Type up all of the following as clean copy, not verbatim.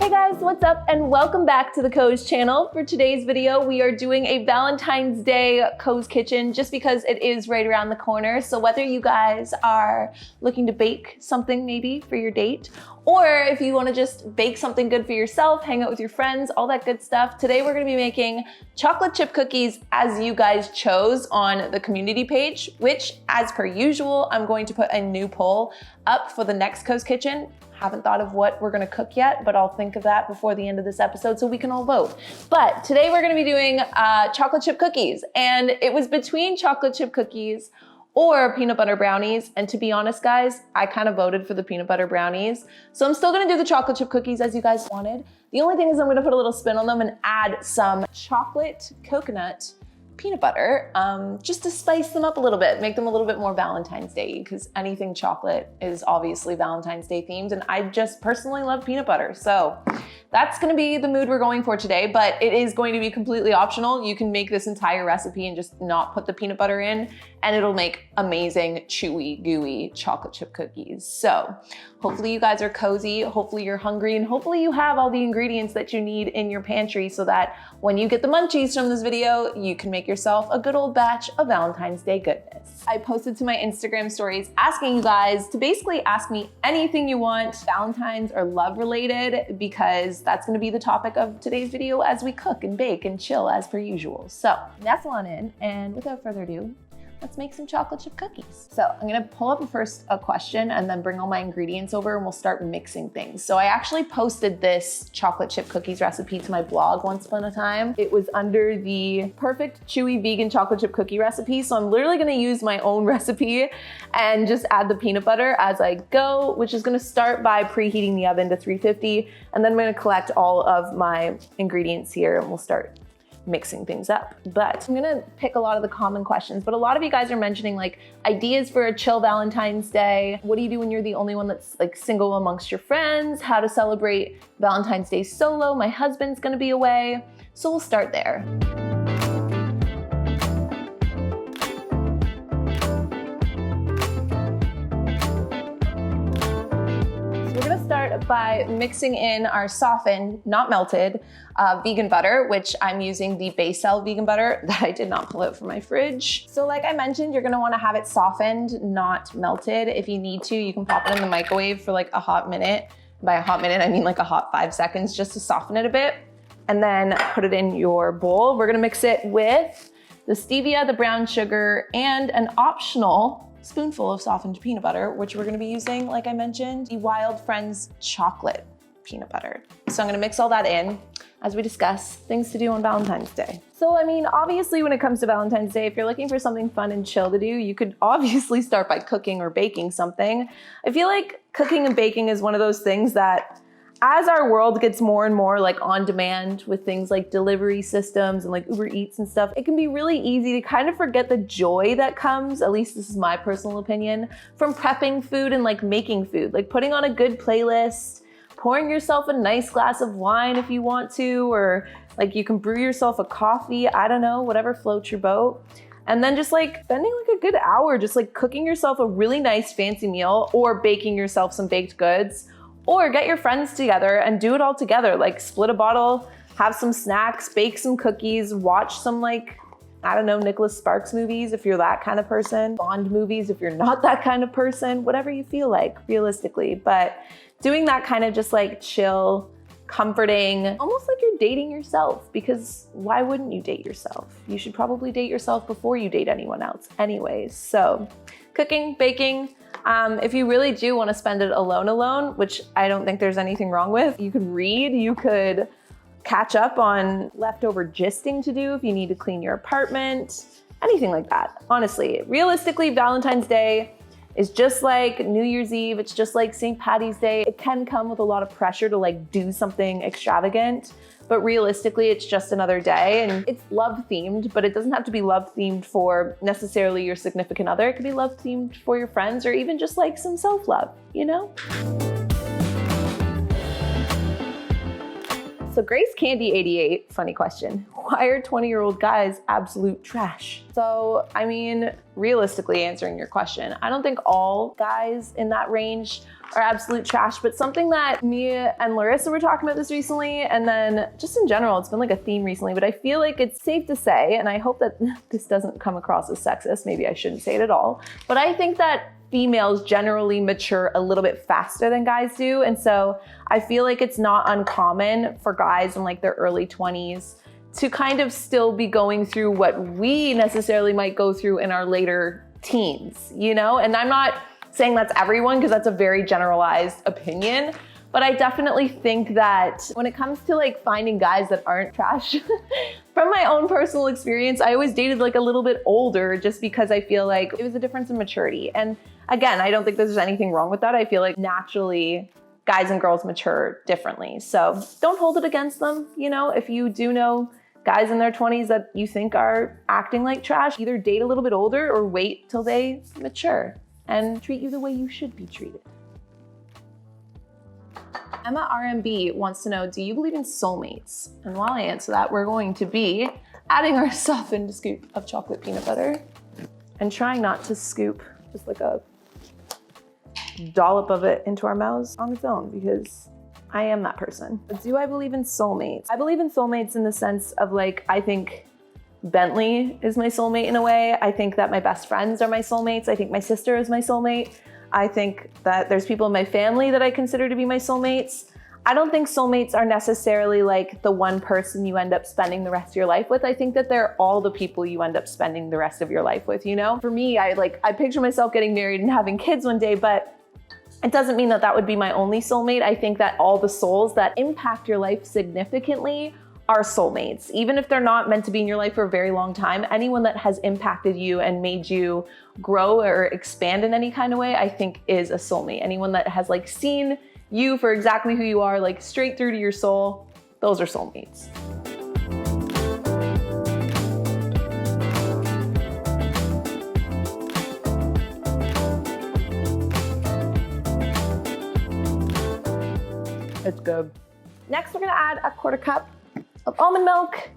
Hey guys, what's up and welcome back to the Koze channel. For today's video, we are doing a Valentine's Day Koze Kitchen just because it is right around the corner. So whether you guys are looking to bake something maybe for your date, or if you want to just bake something good for yourself, hang out with your friends, all that good stuff, today we're going to be making chocolate chip cookies as you guys chose on the community page, which as per usual, I'm going to put a new poll up for the next Koze Kitchen. Haven't thought of what we're gonna cook yet, but I'll think of that before the end of this episode so we can all vote. But today we're gonna be doing chocolate chip cookies, and it was between chocolate chip cookies or peanut butter brownies. And to be honest, guys, I kind of voted for the peanut butter brownies. So I'm still gonna do the chocolate chip cookies as you guys wanted. The only thing is I'm gonna put a little spin on them and add some chocolate coconut peanut butter, just to spice them up a little bit, make them a little bit more Valentine's Day, because anything chocolate is obviously Valentine's Day themed, and I just personally love peanut butter. So that's gonna be the mood we're going for today, but it is going to be completely optional. You can make this entire recipe and just not put the peanut butter in, and it'll make amazing, chewy, gooey chocolate chip cookies. So hopefully you guys are cozy, hopefully you're hungry, and hopefully you have all the ingredients that you need in your pantry so that when you get the munchies from this video, you can make yourself a good old batch of Valentine's Day goodness. I posted to my Instagram stories asking you guys to basically ask me anything you want, Valentine's or love related, because that's gonna be the topic of today's video as we cook and bake and chill as per usual. So nestle on in, and without further ado, let's make some chocolate chip cookies. So I'm gonna pull up first a question and then bring all my ingredients over and we'll start mixing things. So I actually posted this chocolate chip cookies recipe to my blog once upon a time. It was under the perfect chewy vegan chocolate chip cookie recipe. So I'm literally gonna use my own recipe and just add the peanut butter as I go, which is gonna start by preheating the oven to 350. And then I'm gonna collect all of my ingredients here and we'll start mixing things up. But I'm gonna pick a lot of the common questions, but a lot of you guys are mentioning like ideas for a chill Valentine's Day. What do you do when you're the only one that's like single amongst your friends? How to celebrate Valentine's Day solo? My husband's gonna be away. So we'll start there. Start by mixing in our softened, not melted, vegan butter, which I'm using the Baysell vegan butter that I did not pull out from my fridge. So like I mentioned, you're gonna wanna have it softened, not melted. If you need to, you can pop it in the microwave for like a hot minute. By a hot minute, I mean like a hot 5 seconds, just to soften it a bit. And then put it in your bowl. We're gonna mix it with the stevia, the brown sugar, and an optional spoonful of softened peanut butter, which we're gonna be using, like I mentioned, the Wild Friends chocolate peanut butter. So I'm gonna mix all that in as we discuss things to do on Valentine's Day. So I mean, obviously when it comes to Valentine's Day, if you're looking for something fun and chill to do, you could obviously start by cooking or baking something. I feel like cooking and baking is one of those things that as our world gets more and more like on demand with things like delivery systems and like Uber Eats and stuff, it can be really easy to kind of forget the joy that comes, at least this is my personal opinion, from prepping food and like making food, like putting on a good playlist, pouring yourself a nice glass of wine if you want to, or like you can brew yourself a coffee, I don't know, whatever floats your boat. And then just like spending like a good hour just like cooking yourself a really nice fancy meal or baking yourself some baked goods. Or get your friends together and do it all together, like split a bottle, have some snacks, bake some cookies, watch some like, I don't know, Nicholas Sparks movies if you're that kind of person, Bond movies if you're not that kind of person, whatever you feel like, realistically. But doing that kind of just like chill, comforting, almost like you're dating yourself, because why wouldn't you date yourself? You should probably date yourself before you date anyone else anyways. So cooking, baking, if you really do want to spend it alone, which I don't think there's anything wrong with, you could read, you could catch up on leftover gisting to do if you need to clean your apartment, anything like that. Honestly, realistically, Valentine's Day is just like New Year's Eve. It's just like St. Patty's Day. It can come with a lot of pressure to like do something extravagant, but realistically, it's just another day and it's love themed, but it doesn't have to be love themed for necessarily your significant other. It could be love themed for your friends or even just like some self-love, you know? So So Grace Candy 88, funny question. Why are 20-year-old guys absolute trash? So, I mean, realistically answering your question, I don't think all guys in that range are absolute trash, but something that me and Larissa were talking about this recently, and then just in general, it's been like a theme recently, but I feel like it's safe to say, and I hope that this doesn't come across as sexist, maybe I shouldn't say it at all, but I think that females generally mature a little bit faster than guys do. And so I feel like it's not uncommon for guys in like their early 20s to kind of still be going through what we necessarily might go through in our later teens, you know? And I'm not saying that's everyone because that's a very generalized opinion, but I definitely think that when it comes to like finding guys that aren't trash, from my own personal experience, I always dated like a little bit older just because I feel like it was a difference in maturity. And again, I don't think there's anything wrong with that. I feel like naturally guys and girls mature differently. So don't hold it against them. You know, if you do know guys in their 20s that you think are acting like trash, either date a little bit older or wait till they mature and treat you the way you should be treated. Emma RMB wants to know, do you believe in soulmates? And while I answer that, we're going to be adding our softened scoop of chocolate peanut butter and trying not to scoop just like a dollop of it into our mouths on its own, because I am that person. But do I believe in soulmates? I believe in soulmates in the sense of like, I think Bentley is my soulmate in a way. I think that my best friends are my soulmates. I think my sister is my soulmate. I think that there's people in my family that I consider to be my soulmates. I don't think soulmates are necessarily like the one person you end up spending the rest of your life with. I think that they're all the people you end up spending the rest of your life with, you know? For me, I picture myself getting married and having kids one day, but it doesn't mean that that would be my only soulmate. I think that all the souls that impact your life significantly are soulmates. Even if they're not meant to be in your life for a very long time, anyone that has impacted you and made you grow or expand in any kind of way, I think is a soulmate. Anyone that has like seen you for exactly who you are, like straight through to your soul, those are soulmates. It's good. Next, we're gonna add a 1/4 cup of almond milk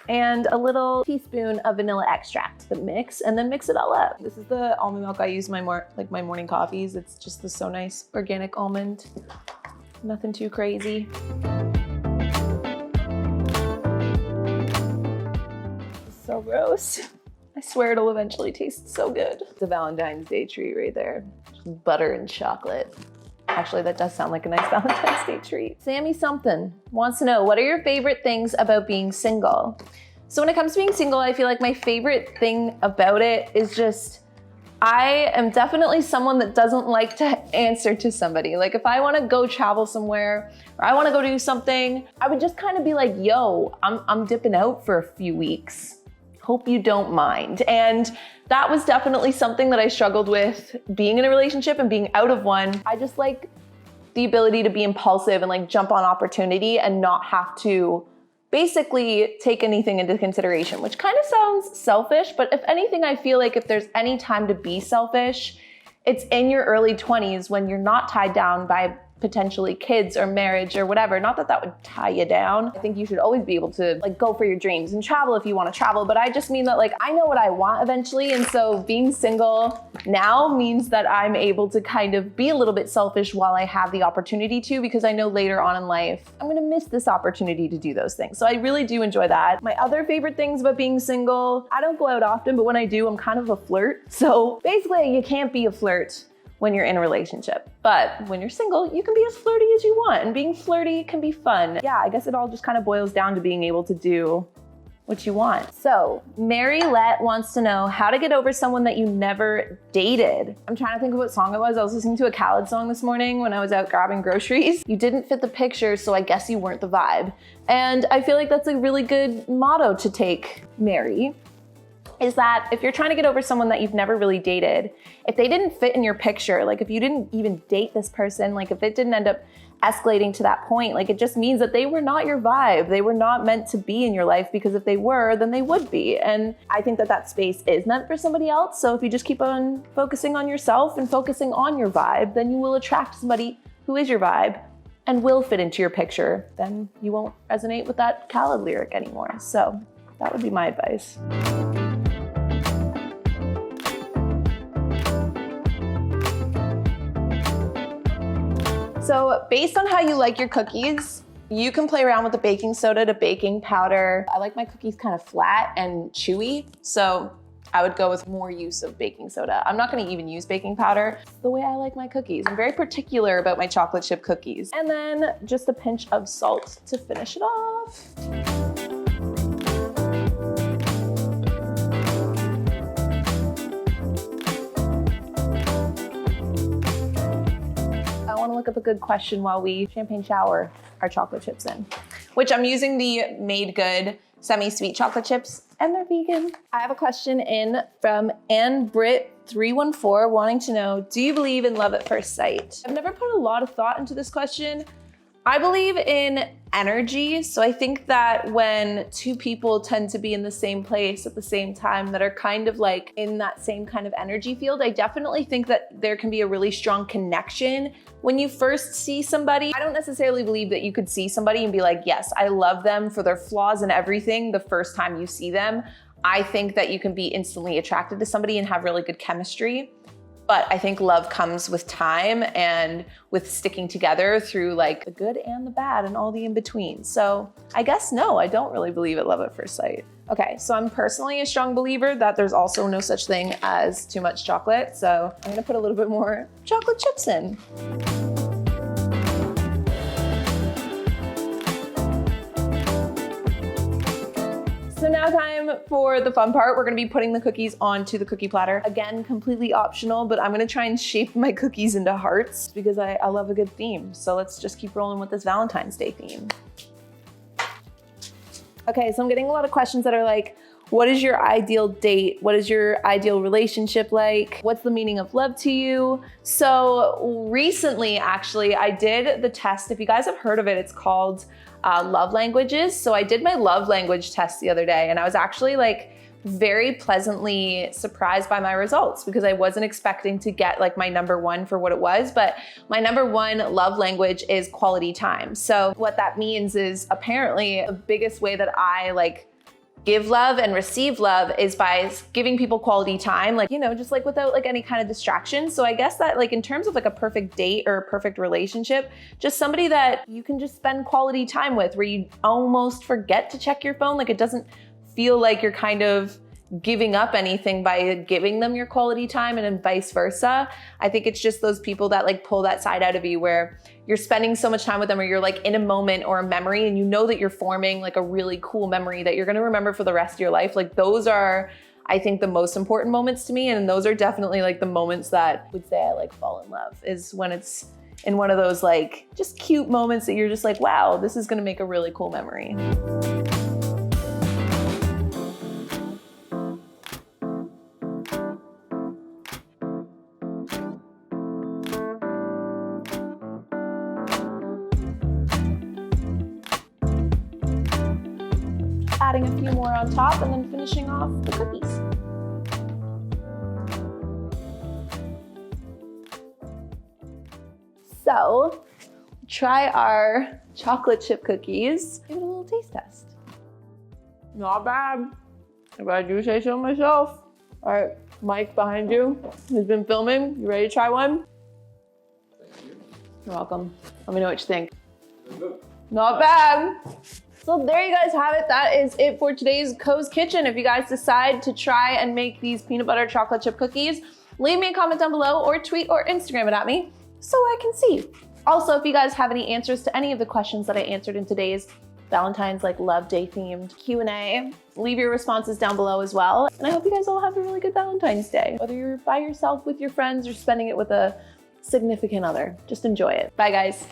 and a little teaspoon of vanilla extract to the mix, and then mix it all up. This is the almond milk I use in my morning coffees. It's just the So Nice organic almond. Nothing too crazy. So gross. I swear it'll eventually taste so good. It's a Valentine's Day treat right there. Just butter and chocolate. Actually, that does sound like a nice Valentine's Day treat. Sammy something wants to know, what are your favorite things about being single? So when it comes to being single, I feel like my favorite thing about it is just, I am definitely someone that doesn't like to answer to somebody. Like if I wanna go travel somewhere or I wanna go do something, I would just kind of be like, yo, I'm dipping out for a few weeks. Hope you don't mind. And that was definitely something that I struggled with being in a relationship and being out of one. I just like the ability to be impulsive and like jump on opportunity and not have to basically take anything into consideration, which kind of sounds selfish, but if anything, I feel like if there's any time to be selfish, it's in your early 20s when you're not tied down by potentially kids or marriage or whatever. Not that that would tie you down. I think you should always be able to like go for your dreams and travel if you want to travel, but I just mean that like I know what I want eventually, and so being single now means that I'm able to kind of be a little bit selfish while I have the opportunity to, because I know later on in life I'm gonna miss this opportunity to do those things. So I really do enjoy that. My other favorite things about being single, I don't go out often, but when I do, I'm kind of a flirt. So basically you can't be a flirt when you're in a relationship. But when you're single, you can be as flirty as you want, and being flirty can be fun. Yeah, I guess it all just kind of boils down to being able to do what you want. So Mary Lett wants to know how to get over someone that you never dated. I'm trying to think of what song it was. I was listening to a Kalyn song this morning when I was out grabbing groceries. You didn't fit the picture, so I guess you weren't the vibe. And I feel like that's a really good motto to take, Mary. Is that if you're trying to get over someone that you've never really dated, if they didn't fit in your picture, like if you didn't even date this person, like if it didn't end up escalating to that point, like it just means that they were not your vibe. They were not meant to be in your life, because if they were, then they would be. And I think that that space is meant for somebody else. So if you just keep on focusing on yourself and focusing on your vibe, then you will attract somebody who is your vibe and will fit into your picture, then you won't resonate with that Kalyn lyric anymore. So that would be my advice. So based on how you like your cookies, you can play around with the baking soda to baking powder. I like my cookies kind of flat and chewy, so I would go with more use of baking soda. I'm not gonna even use baking powder. It's the way I like my cookies. I'm very particular about my chocolate chip cookies. And then just a pinch of salt to finish it off. I wanna look up a good question while we champagne shower our chocolate chips in, which I'm using the Made Good semi-sweet chocolate chips, and they're vegan. I have a question in from AnnBritt314 wanting to know, do you believe in love at first sight? I've never put a lot of thought into this question. I believe in energy. So I think that when two people tend to be in the same place at the same time that are kind of like in that same kind of energy field, I definitely think that there can be a really strong connection when you first see somebody. I don't necessarily believe that you could see somebody and be like, yes, I love them for their flaws and everything the first time you see them. I think that you can be instantly attracted to somebody and have really good chemistry. But I think love comes with time and with sticking together through like the good and the bad and all the in-between. So I guess no, I don't really believe in love at first sight. Okay, so I'm personally a strong believer that there's also no such thing as too much chocolate. So I'm gonna put a little bit more chocolate chips in. So now time for the fun part. We're gonna be putting the cookies onto the cookie platter. Again, completely optional, but I'm gonna try and shape my cookies into hearts because I love a good theme. So let's just keep rolling with this Valentine's Day theme. Okay, so I'm getting a lot of questions that are like, what is your ideal date? What is your ideal relationship like? What's the meaning of love to you? So recently, actually, I did the test. If you guys have heard of it, it's called love languages. So I did my love language test the other day, and I was actually like very pleasantly surprised by my results because I wasn't expecting to get like my number one for what it was, but my number one love language is quality time. So what that means is apparently the biggest way that I like give love and receive love is by giving people quality time, like, you know, just like without like any kind of distraction. So I guess that like in terms of like a perfect date or a perfect relationship, just somebody that you can just spend quality time with where you almost forget to check your phone. Like it doesn't feel like you're kind of giving up anything by giving them your quality time and then vice versa. I think it's just those people that like pull that side out of you where you're spending so much time with them or you're like in a moment or a memory and you know that you're forming like a really cool memory that you're gonna remember for the rest of your life. Like those are, I think, the most important moments to me. And those are definitely like the moments that I would say I like fall in love is when it's in one of those like just cute moments that you're just like, wow, this is gonna make a really cool memory. Adding a few more on top and then finishing off the cookies. So, try our chocolate chip cookies. Give it a little taste test. Not bad, if I do say so myself. All right, Mike behind you has been filming. You ready to try one? Thank you. You're welcome. Let me know what you think. Not bad. So there you guys have it. That is it for today's Koze Kitchen. If you guys decide to try and make these peanut butter chocolate chip cookies, leave me a comment down below or tweet or Instagram it at me so I can see. Also, if you guys have any answers to any of the questions that I answered in today's Valentine's like Love Day themed Q&A, leave your responses down below as well. And I hope you guys all have a really good Valentine's Day. Whether you're by yourself with your friends or spending it with a significant other, just enjoy it. Bye guys.